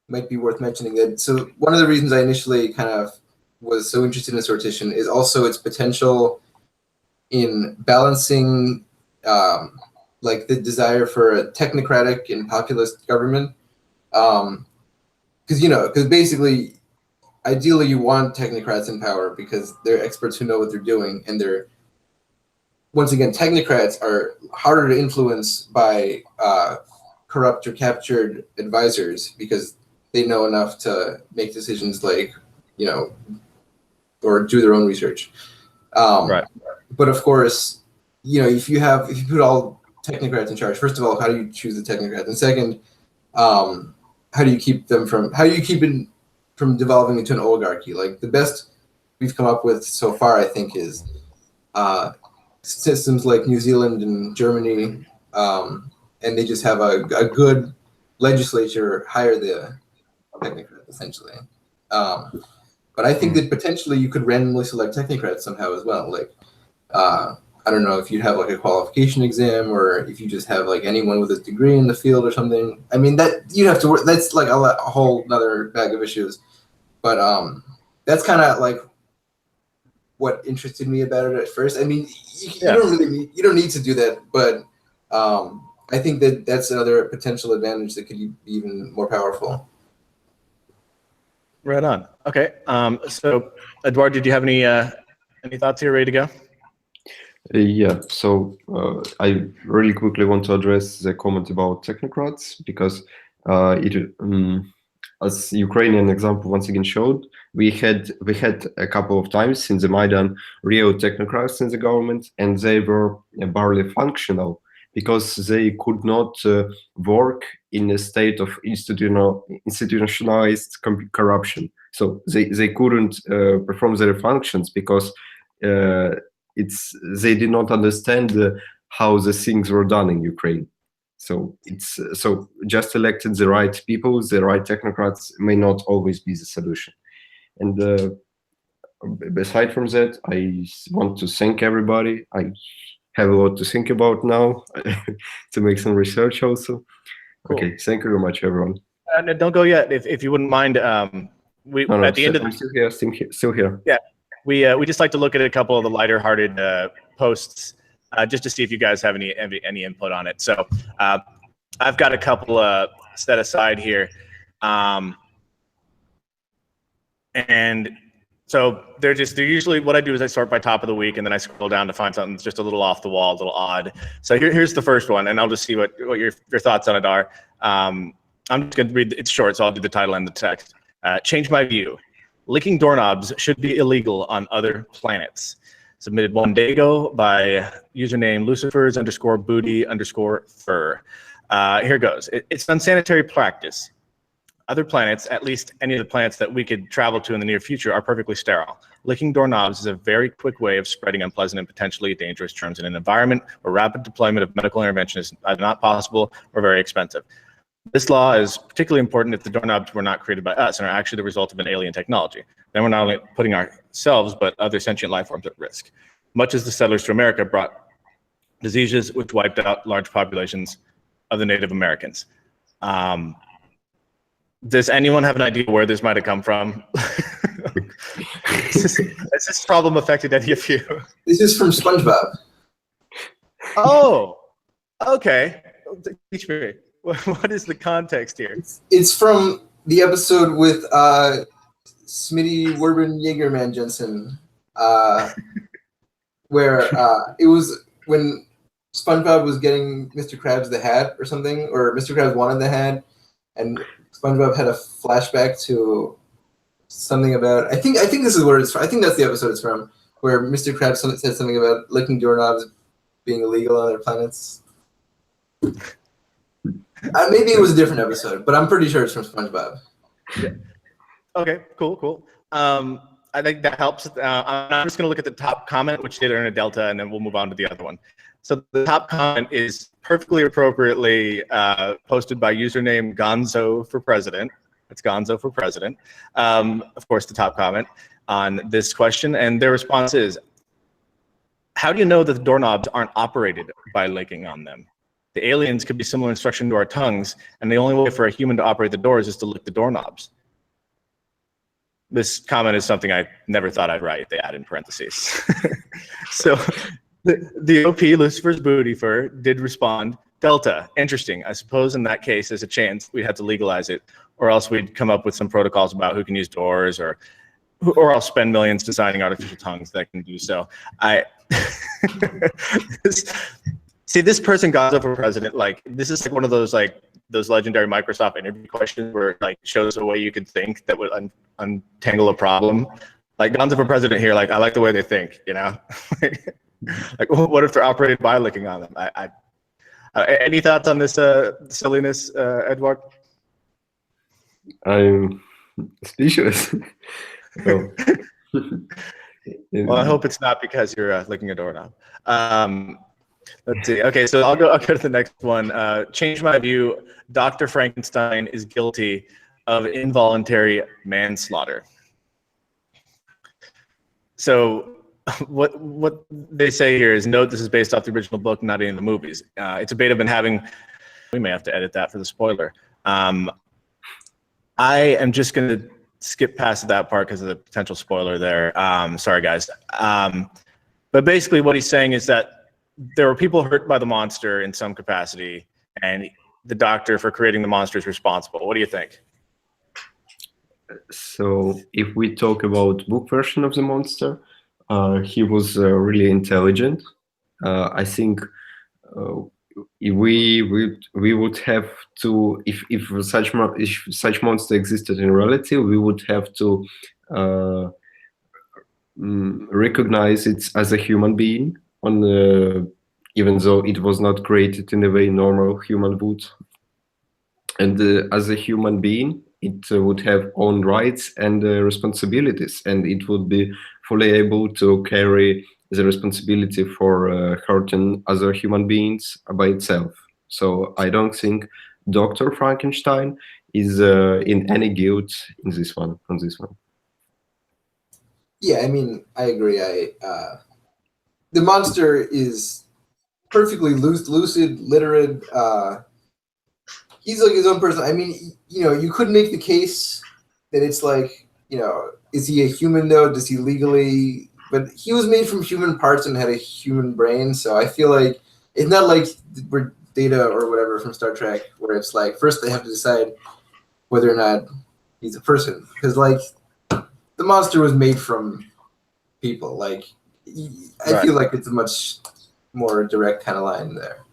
might be worth mentioning that. So one of the reasons I initially kind of was so interested in sortition is also its potential in balancing like the desire for a technocratic and populist government, because basically, ideally you want technocrats in power because they're experts who know what they're doing, and they're, once again, technocrats are harder to influence by corrupt or captured advisors because they know enough to make decisions like, or do their own research.
Right.
But of course, if you put all technocrats in charge, first of all, how do you choose the technocrats? And second, how do you keep it from devolving into an oligarchy? Like the best we've come up with so far, I think, is systems like New Zealand and Germany, and they just have a good legislature hire the technocrats, essentially. But I think that potentially you could randomly select technocrats somehow as well. Like, I don't know if you'd have like a qualification exam, or if you just have like anyone with a degree in the field or something. I mean, that you have to work. That's like a whole other bag of issues. But that's kind of like what interested me about it at first. I mean, you don't need to do that, but I think that that's another potential advantage that could be even more powerful.
Right on. Okay. So, Edward, did you have any thoughts here? Ready to go?
Yeah. So I really quickly want to address the comment about technocrats, because as Ukrainian example once again showed, we had a couple of times in the Maidan real technocrats in the government, and they were barely functional because they could not work in a state of institutionalized corruption. So they couldn't perform their functions because they did not understand how the things were done in Ukraine. So so just elected the right people, the right technocrats may not always be the solution. And aside from that, I want to thank everybody. I have a lot to think about now to make some research also. Cool. Okay, thank you very much, everyone.
Don't go yet, if you wouldn't mind. At the end of
I'm still here.
Yeah, we just like to look at a couple of the lighter-hearted posts just to see if you guys have any input on it. So I've got a couple set aside here, and so they're usually, what I do is I sort by top of the week, and then I scroll down to find something that's just a little off the wall, a little odd. So here's the first one, and I'll just see what your thoughts on it are. I'm just going to read. It's short, so I'll do the title and the text. Change my view. Licking doorknobs should be illegal on other planets. Submitted 1 day ago by username Lucifers_booty_fur. Here goes. It's unsanitary practice. Other planets, at least any of the planets that we could travel to in the near future, are perfectly sterile. Licking doorknobs is a very quick way of spreading unpleasant and potentially dangerous germs in an environment where rapid deployment of medical intervention is either not possible or very expensive. This law is particularly important if the doorknobs were not created by us and are actually the result of an alien technology. Then we're not only putting ourselves, but other sentient life forms at risk. Much as the settlers to America brought diseases which wiped out large populations of the Native Americans. Does anyone have an idea where this might have come from? Has this problem affected any of you?
This is from SpongeBob.
Oh, okay. Teach me. What is the context here?
It's from the episode with Smitty Werben Jaegerman Jensen, where it was when SpongeBob was getting Mr. Krabs the hat or something, or Mr. Krabs wanted the hat, and SpongeBob had a flashback to something about. I think this is where it's from. I think that's the episode it's from, where Mr. Krabs said something about licking doorknobs being illegal on other planets. Maybe it was a different episode, but I'm pretty sure it's from SpongeBob.
Yeah. Okay, cool. I think that helps. I'm just going to look at the top comment, which did earn a delta, and then we'll move on to the other one. So the top comment is perfectly appropriately posted by username Gonzo for President. It's Gonzo for President. Of course, the top comment on this question, and their response is, how do you know that the doorknobs aren't operated by licking on them? The aliens could be similar instruction to our tongues, and the only way for a human to operate the doors is to lick the doorknobs. This comment is something I never thought I'd write. They add in parentheses. So the OP, Lucifer's Booty Fur, did respond, Delta, interesting. I suppose in that case, there's a chance we'd have to legalize it, or else we'd come up with some protocols about who can use doors, or I'll spend millions designing artificial tongues that can do so. See, this person got up for president. Like, this is like one of those those legendary Microsoft interview questions where it like shows a way you could think that would untangle a problem. Like, Gonzo for president here, like, I like the way they think, you know? Like, what if they're operated by licking on them? Any thoughts on this silliness, Edward?
I'm speechless.
Well, I hope it's not because you're licking a doorknob. Let's see. Okay, so I'll go to the next one. Change my view. Dr. Frankenstein is guilty of involuntary manslaughter. So what they say here is, note this is based off the original book, not any of the movies. It's a debate I've been having. We may have to edit that for the spoiler. I am just going to skip past that part because of the potential spoiler there. Sorry, guys. But basically what he's saying is that there were people hurt by the monster in some capacity, and the doctor for creating the monster is responsible. What do you think?
So if we talk about book version of the monster, he was really intelligent. I think we would have to, if such monster existed in reality, we would have to recognize it as a human being, even though it was not created in the way normal human would. And as a human being, it would have own rights and responsibilities, and it would be fully able to carry the responsibility for hurting other human beings by itself. So I don't think Dr. Frankenstein is in any guilt in this one. On this one.
Yeah, I mean, I agree. The monster is perfectly lucid, literate. He's like his own person. I mean, you could make the case that it's like, is he a human though? Does he legally? But he was made from human parts and had a human brain. So I feel like it's not like we're Data or whatever from Star Trek, where it's like first they have to decide whether or not he's a person, because like the monster was made from people. Like I feel like it's a much more direct kind of line there.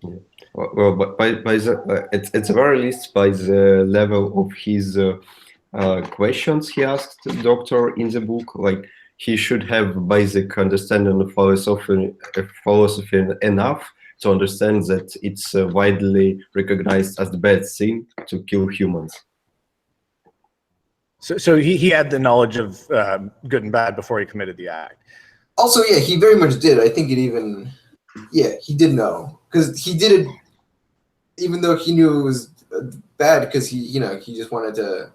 Yeah. Well, but by the at the very least, by the level of his questions he asked the doctor in the book, like he should have basic understanding of philosophy enough to understand that it's widely recognized as the bad thing to kill humans.
So he had the knowledge of good and bad before he committed the act.
Also, yeah, he very much did. I think he did know, because he did it even though he knew it was bad, because he just wanted to.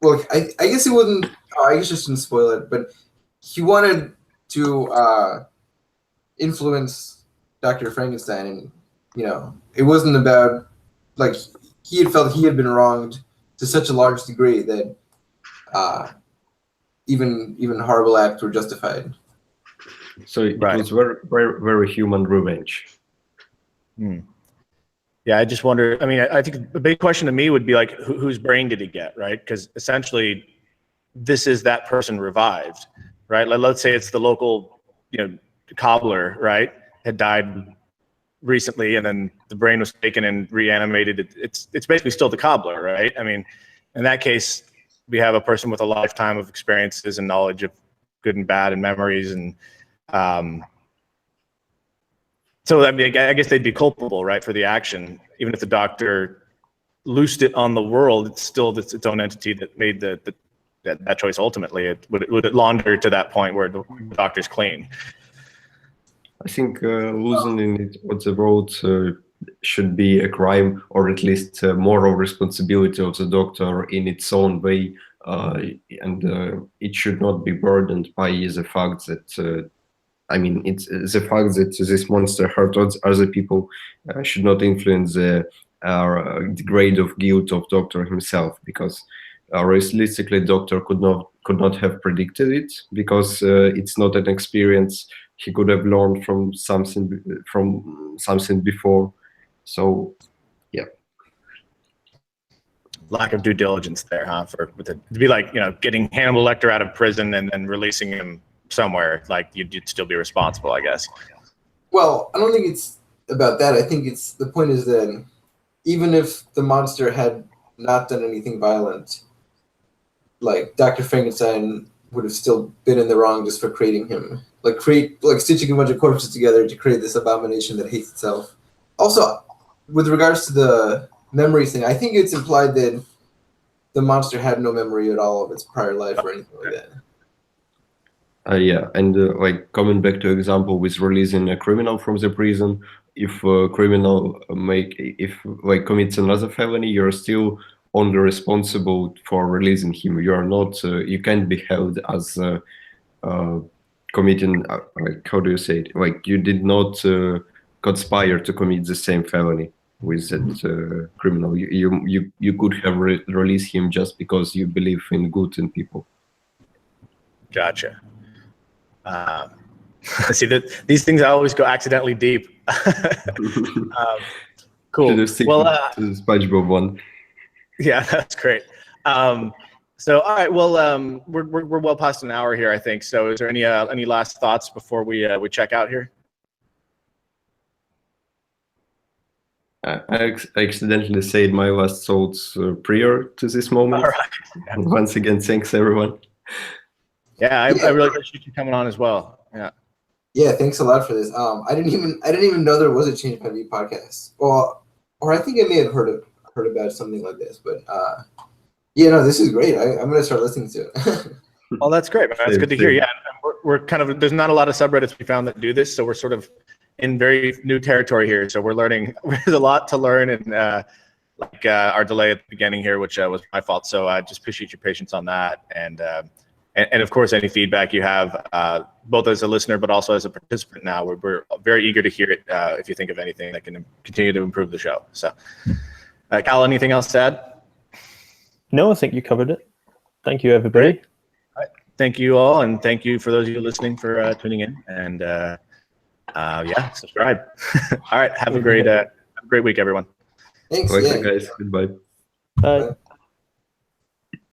Well, I guess it wasn't. I guess I shouldn't spoil it, but he wanted to influence Dr. Frankenstein, and it wasn't about, like, he had felt he had been wronged to such a large degree that even horrible acts were justified.
So it was very, very, very human revenge.
Yeah, I just wonder. I mean, I think the big question to me would be like, whose brain did he get, right? Because essentially, this is that person revived, right? Like, let's say it's the local, cobbler, right? Had died recently, and then the brain was taken and reanimated. It's basically still the cobbler, right? I mean, in that case, we have a person with a lifetime of experiences and knowledge of good and bad and memories, and so I mean, I guess they'd be culpable, right, for the action, even if the doctor loosed it on the world. It's still its own entity that made that choice. Ultimately, would it launder to that point where the doctor's clean?
I think losing it on the road should be a crime, or at least moral responsibility of the doctor in its own way, and it should not be burdened by the fact that. I mean, it's the fact that this monster hurt other people should not influence the grade of guilt of doctor himself, because realistically, doctor could not have predicted it, because it's not an experience he could have learned from something before. So, yeah.
Lack of due diligence there, huh? To be like, getting Hannibal Lecter out of prison and then releasing him somewhere, like you'd still be responsible, I guess.
Well, I don't think it's about that. I think the point is that even if the monster had not done anything violent, like Dr. Frankenstein would have still been in the wrong just for creating him, like stitching a bunch of corpses together to create this abomination that hates itself. Also, with regards to the memory thing, I think it's implied that the monster had no memory at all of its prior life or anything like that.
Yeah, and like coming back to example with releasing a criminal from the prison, if a criminal commits another felony, you're still only responsible for releasing him. You are not. You can't be held as committing. How do you say it? Like, you did not conspire to commit the same felony with that criminal. You could have released him just because you believe in good in people.
Gotcha. See that these things always go accidentally deep. Cool. Well,
to the SpongeBob one.
Yeah, that's great. So, all right. Well, we're well past an hour here, I think. So, is there any last thoughts before we check out here?
I accidentally said my last thoughts prior to this moment.
All right.
Once again, thanks everyone.
Yeah, I really appreciate you coming on as well. Yeah.
Yeah, thanks a lot for this. I didn't even know there was a Change My View podcast. Well, or I think I may have heard about something like this, but yeah, no, this is great. I'm gonna start listening to it.
Well, that's great, man. That's good to hear. Yeah, we're kind of, there's not a lot of subreddits we found that do this, so we're sort of in very new territory here. So we're learning. There's a lot to learn, and our delay at the beginning here, which was my fault. So I just appreciate your patience on that, and of course any feedback you have, both as a listener but also as a participant. Now we're very eager to hear it. If you think of anything that can continue to improve the show. So, Cal, anything else to add?
No, I think you covered it. Thank you, everybody.
Great. Thank you all, and thank you for those of you listening for tuning in. And yeah, subscribe. All right, have a great week, everyone.
Thanks.
Bye, guys. Goodbye.
Bye.